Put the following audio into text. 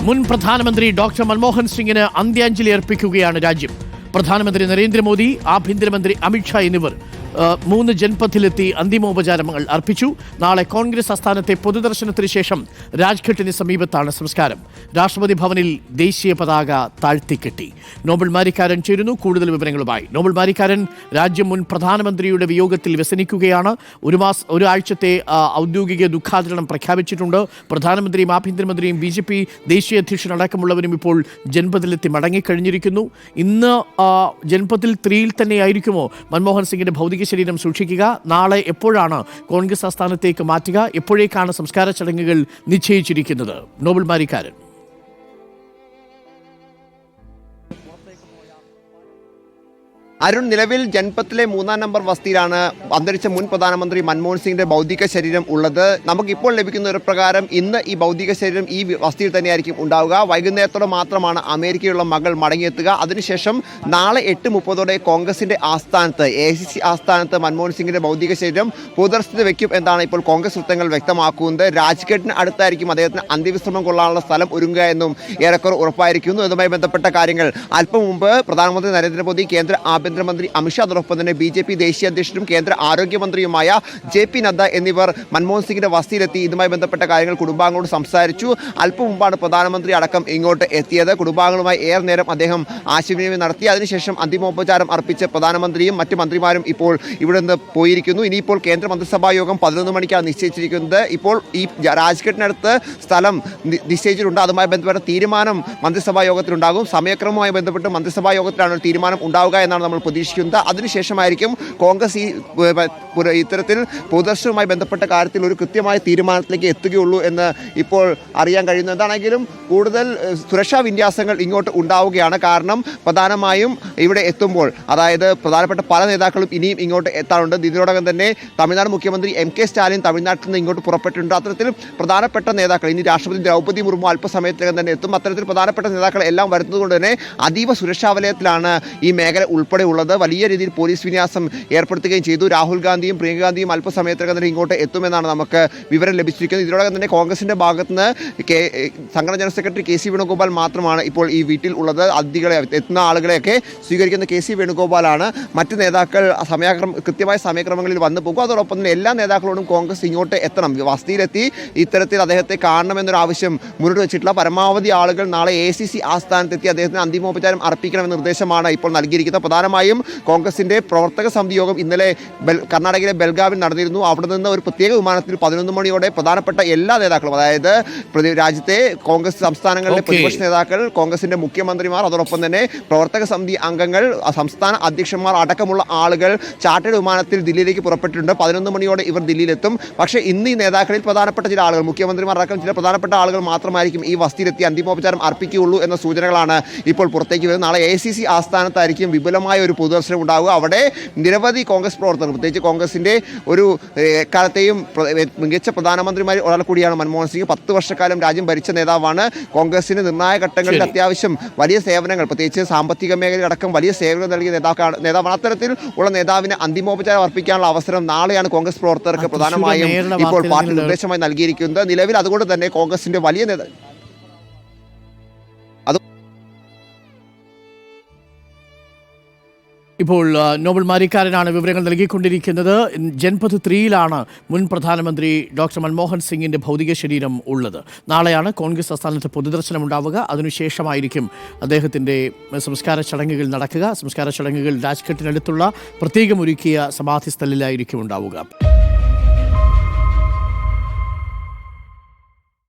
മുൻ പ്രധാനമന്ത്രി ഡോക്ടർ മൻമോഹൻ സിംഗിന് അന്ത്യാഞ്ജലി അർപ്പിക്കുകയാണ് രാജ്യം. പ്രധാനമന്ത്രി നരേന്ദ്രമോദി, ആഭ്യന്തരമന്ത്രി അമിത്ഷാ എന്നിവർ 3 ജൻപഥിലെത്തി അന്തിമോപചാരങ്ങൾ അർപ്പിച്ചു. നാളെ കോൺഗ്രസ് ആസ്ഥാനത്തെ പൊതുദർശനത്തിന് ശേഷം രാജ്ഘട്ടിന് സമീപത്താണ് സംസ്കാരം. രാഷ്ട്രപതി ഭവനിൽ ദേശീയ പതാക താഴ്ത്തിക്കെട്ടി. നോബൽ മാരിക്കാരൻ ചേരുന്നു കൂടുതൽ വിവരങ്ങളുമായി. നോബൽ മാരിക്കാരൻ, രാജ്യം മുൻ പ്രധാനമന്ത്രിയുടെ വിയോഗത്തിൽ വ്യസനിക്കുകയാണ്. ഒരാഴ്ചത്തെ ഔദ്യോഗിക ദുഃഖാചരണം പ്രഖ്യാപിച്ചിട്ടുണ്ട്. പ്രധാനമന്ത്രിയും ആഭ്യന്തരമന്ത്രിയും BJP ദേശീയ അധ്യക്ഷൻ അടക്കമുള്ളവരും ഇപ്പോൾ ജൻപഥിലെത്തി മടങ്ങിക്കഴിഞ്ഞിരിക്കുന്നു. ഇന്ന് ജൻപഥിൽ 3 തന്നെയായിരിക്കുമോ മൻമോഹൻ സിംഗിന്റെ ഭൗതിക ശരീരം സൂക്ഷിക്കുക? നാളെ എപ്പോഴാണ് കോൺഗ്രസ് ആസ്ഥാനത്തേക്ക് മാറ്റുക? എപ്പോഴേക്കാണ് സംസ്കാര ചടങ്ങുകൾ നിശ്ചയിച്ചിരിക്കുന്നത്? നോബൽ മാരിക്കാരൻ. അരുൺ, നിലവിൽ ജൻപത്തിലെ 3-ാം നമ്പർ വസതിയിലാണ് അന്തരിച്ച മുൻ പ്രധാനമന്ത്രി മൻമോഹൻ സിംഗിന്റെ ഭൗതിക ശരീരം ഉള്ളത്. നമുക്കിപ്പോൾ ലഭിക്കുന്ന ഒരു പ്രകാരം ഇന്ന് ഈ ഭൗതിക ശരീരം ഈ വസതിയിൽ തന്നെയായിരിക്കും ഉണ്ടാവുക. വൈകുന്നേരത്തോടെ മാത്രമാണ് അമേരിക്കയിലുള്ള മകൾ മടങ്ങിയെത്തുക. അതിനുശേഷം നാളെ 8:30 കോൺഗ്രസിന്റെ ആസ്ഥാനത്ത് AICC ആസ്ഥാനത്ത് മൻമോഹൻ സിംഗിന്റെ ഭൗതിക ശരീരം പൊതുദർശനത്തിന് വെക്കും എന്നാണ് ഇപ്പോൾ കോൺഗ്രസ് വൃത്തങ്ങൾ വ്യക്തമാക്കുന്നത്. രാജ്ഘട്ടിന് അടുത്തായിരിക്കും അദ്ദേഹത്തിന് അന്ത്യവിശ്രമം കൊള്ളാനുള്ള സ്ഥലം ഒരുങ്ങുക എന്നും ഏറെക്കുറെ ഉറപ്പായിരിക്കുന്നു. ഇതുമായി ബന്ധപ്പെട്ട കാര്യങ്ങൾ അല്പം മുമ്പ് പ്രധാനമന്ത്രി നരേന്ദ്രമോദി, കേന്ദ്ര ആഭ്യന്തരമന്ത്രി അമിത്ഷാ, അതോടൊപ്പം തന്നെ BJP ദേശീയ അധ്യക്ഷനും കേന്ദ്ര ആരോഗ്യമന്ത്രിയുമായ JP നദ്ദ എന്നിവർ മൻമോഹൻ സിംഗിന്റെ വസതിയിലെത്തി ഇതുമായി ബന്ധപ്പെട്ട കാര്യങ്ങൾ കുടുംബാംഗങ്ങളോട് സംസാരിച്ചു. അല്പം മുമ്പാണ് പ്രധാനമന്ത്രി അടക്കം ഇങ്ങോട്ട് എത്തിയത്. കുടുംബാംഗങ്ങളുമായി ഏറെ നേരം അദ്ദേഹം ആശയവിനിമയം നടത്തി. അതിനുശേഷം അന്തിമോപചാരം അർപ്പിച്ച പ്രധാനമന്ത്രിയും മറ്റ് മന്ത്രിമാരും ഇപ്പോൾ ഇവിടെ നിന്ന് പോയിരിക്കുന്നു. ഇനിയിപ്പോൾ കേന്ദ്ര മന്ത്രിസഭാ യോഗം 11 മണിക്കാണ് നിശ്ചയിച്ചിരിക്കുന്നത്. ഇപ്പോൾ ഈ രാജ്ഘട്ടിനടുത്ത് സ്ഥലം നിശ്ചയിച്ചിട്ടുണ്ട്. അതുമായി ബന്ധപ്പെട്ട തീരുമാനം മന്ത്രിസഭാ യോഗത്തിലുണ്ടാകും. സമയക്രമവുമായി ബന്ധപ്പെട്ട് മന്ത്രിസഭാ യോഗത്തിലാണ് ഒരു തീരുമാനം ഉണ്ടാവുക എന്നാണ് നമ്മൾ പ്രതീക്ഷിക്കുന്നത്. അതിനുശേഷമായിരിക്കും കോൺഗ്രസ് ഇത്തരത്തിൽ പൊതുദർശനവുമായി ബന്ധപ്പെട്ട കാര്യത്തിൽ ഒരു കൃത്യമായ തീരുമാനത്തിലേക്ക് എത്തുകയുള്ളൂ എന്ന് ഇപ്പോൾ അറിയാൻ കഴിയുന്നു. എന്താണെങ്കിലും കൂടുതൽ സുരക്ഷാ വിന്യാസങ്ങൾ ഇങ്ങോട്ട് ഉണ്ടാവുകയാണ്. കാരണം പ്രധാനമായും ഇവിടെ എത്തുമ്പോൾ, അതായത് പ്രധാനപ്പെട്ട പല നേതാക്കളും ഇനിയും ഇങ്ങോട്ട് എത്താറുണ്ട്. ഇതിനോടകം തന്നെ തമിഴ്നാട് മുഖ്യമന്ത്രി MK സ്റ്റാലിൻ തമിഴ്നാട്ടിൽ നിന്ന് ഇങ്ങോട്ട് പുറപ്പെട്ടിട്ടുണ്ട്. അത്തരത്തിൽ പ്രധാനപ്പെട്ട നേതാക്കൾ, ഇനി രാഷ്ട്രപതി ദ്രൗപദി മുർമു അല്പസമയത്തിനകം തന്നെ എത്തും. അത്തരത്തിൽ പ്രധാനപ്പെട്ട നേതാക്കൾ എല്ലാം വരുന്നതുകൊണ്ട് തന്നെ അതീവ സുരക്ഷാ വലയത്തിലാണ് ഈ മേഖല ഉൾപ്പെടെ ഉള്ളത്. വലിയ രീതിയിൽ പോലീസ് വിന്യാസം ഏർപ്പെടുത്തുകയും ചെയ്തു. രാഹുൽ ഗാന്ധിയും പ്രിയങ്ക ഗാന്ധിയും അല്പസമയത്തിനകം തന്നെ ഇങ്ങോട്ട് എത്തുമെന്നാണ് നമുക്ക് വിവരം ലഭിച്ചിരിക്കുന്നത്. ഇതിനോടകം തന്നെ കോൺഗ്രസിന്റെ ഭാഗത്ത് നിന്ന് സംഘടനാ ജനറൽ സെക്രട്ടറി KC വേണുഗോപാൽ മാത്രമാണ് ഇപ്പോൾ ഈ വീട്ടിൽ ഉള്ളത്. അതിഥികളെ, എത്തുന്ന ആളുകളെയൊക്കെ സ്വീകരിക്കുന്ന KC വേണുഗോപാലാണ്. മറ്റ് നേതാക്കൾ കൃത്യമായ സമയക്രമങ്ങളിൽ വന്നു പോകും. അതോടൊപ്പം തന്നെ എല്ലാ നേതാക്കളോടും കോൺഗ്രസ് ഇങ്ങോട്ട് എത്തണം, വസതിയിലെത്തി ഇത്തരത്തിൽ അദ്ദേഹത്തെ കാണണമെന്നൊരു ആവശ്യം മുന്നോട്ട് വെച്ചിട്ടുള്ള പരമാവധി ആളുകൾ നാളെ AICC ആസ്ഥാനത്തെത്തി അദ്ദേഹത്തിന് അന്തിമോപചാരം അർപ്പിക്കണമെന്ന നിർദ്ദേശമാണ് ഇപ്പോൾ നൽകിയിരിക്കുന്നത്. പ്രധാനമായും കോൺഗ്രസിന്റെ പ്രവർത്തക സമിതി യോഗം ഇന്നലെ കർണാടകയിലെ ബെൽഗാവിൽ നടന്നിരുന്നു. അവിടെ നിന്ന് ഒരു പ്രത്യേക വിമാനത്തിൽ 11 മണിയോടെ പ്രധാനപ്പെട്ട എല്ലാ നേതാക്കളും, അതായത് രാജ്യത്തെ കോൺഗ്രസ് സംസ്ഥാനങ്ങളിലെ പ്രതിപക്ഷ നേതാക്കൾ, കോൺഗ്രസിന്റെ മുഖ്യമന്ത്രിമാർ, അതോടൊപ്പം തന്നെ പ്രവർത്തക സമിതി അംഗങ്ങൾ, സംസ്ഥാന അധ്യക്ഷന്മാർ അടക്കമുള്ള ആളുകൾ ചാർട്ടേഡ് വിമാനത്തിൽ ദില്ലിയിലേക്ക് പുറപ്പെട്ടിട്ടുണ്ട്. 11 മണിയോടെ ഇവർ ദില്ലിയിലെത്തും. പക്ഷേ ഇന്ന് ഈ നേതാക്കളിൽ പ്രധാനപ്പെട്ട ചില ആളുകൾ, മുഖ്യമന്ത്രിമാർ അടക്കം ചില പ്രധാനപ്പെട്ട ആളുകൾ മാത്രമായിരിക്കും ഈ വസതിയിലെത്തി അന്തിമോപചാരം അർപ്പിക്കുകയുള്ളൂ എന്ന സൂചനകളാണ് ഇപ്പോൾ പുറത്തേക്ക് വരുന്നത്. നാളെ AICC ആസ്ഥാനത്തായിരിക്കും വിപുലമായ ഒരു പൊതുദർശനം ഉണ്ടാവുക. അവിടെ നിരവധി കോൺഗ്രസ് പ്രവർത്തകർ, പ്രത്യേകിച്ച് കോൺഗ്രസിന്റെ ഒരു എക്കാലത്തെയും മികച്ച പ്രധാനമന്ത്രിമാരിൽ ഒരാൾ കൂടിയാണ് മൻമോഹൻ സിംഗ്. 10 വർഷക്കാലം രാജ്യം ഭരിച്ച നേതാവാണ്. കോൺഗ്രസിന് നിർണായക ഘട്ടങ്ങളിൽ അത്യാവശ്യം വലിയ സേവനങ്ങൾ, പ്രത്യേകിച്ച് സാമ്പത്തിക മേഖലയടക്കം വലിയ സേവനങ്ങൾ നൽകിയ നേതാവാണ്. അത്തരത്തിൽ ഉള്ള നേതാവിന് അന്തിമോപചാരം അർപ്പിക്കാനുള്ള അവസരം നാളെയാണ് കോൺഗ്രസ് പ്രവർത്തകർക്ക് പ്രധാനമായും ഇപ്പോൾ പാർട്ടി നിർദ്ദേശമായി നൽകിയിരിക്കുന്നത്. നിലവിൽ അതുകൊണ്ട് തന്നെ കോൺഗ്രസിന്റെ വലിയ ഇപ്പോൾ നോബൽ മാരിക്കാരനാണ് വിവരങ്ങൾ നൽകിക്കൊണ്ടിരിക്കുന്നത്. ജൻപഥ് 3-ലാണ് മുൻ പ്രധാനമന്ത്രി ഡോക്ടർ മൻമോഹൻ സിംഗിന്റെ ഭൗതിക ശരീരം ഉള്ളത്. നാളെയാണ് കോൺഗ്രസ് ആസ്ഥാനത്ത് പൊതുദർശനം ഉണ്ടാവുക. അതിനുശേഷമായിരിക്കും അദ്ദേഹത്തിൻ്റെ സംസ്കാര ചടങ്ങുകൾ നടക്കുക. സംസ്കാര ചടങ്ങുകൾ രാജ്ഘട്ടിനടുത്തുള്ള പ്രത്യേകമൊരുക്കിയ സമാധി സ്ഥലിലായിരിക്കും ഉണ്ടാവുക.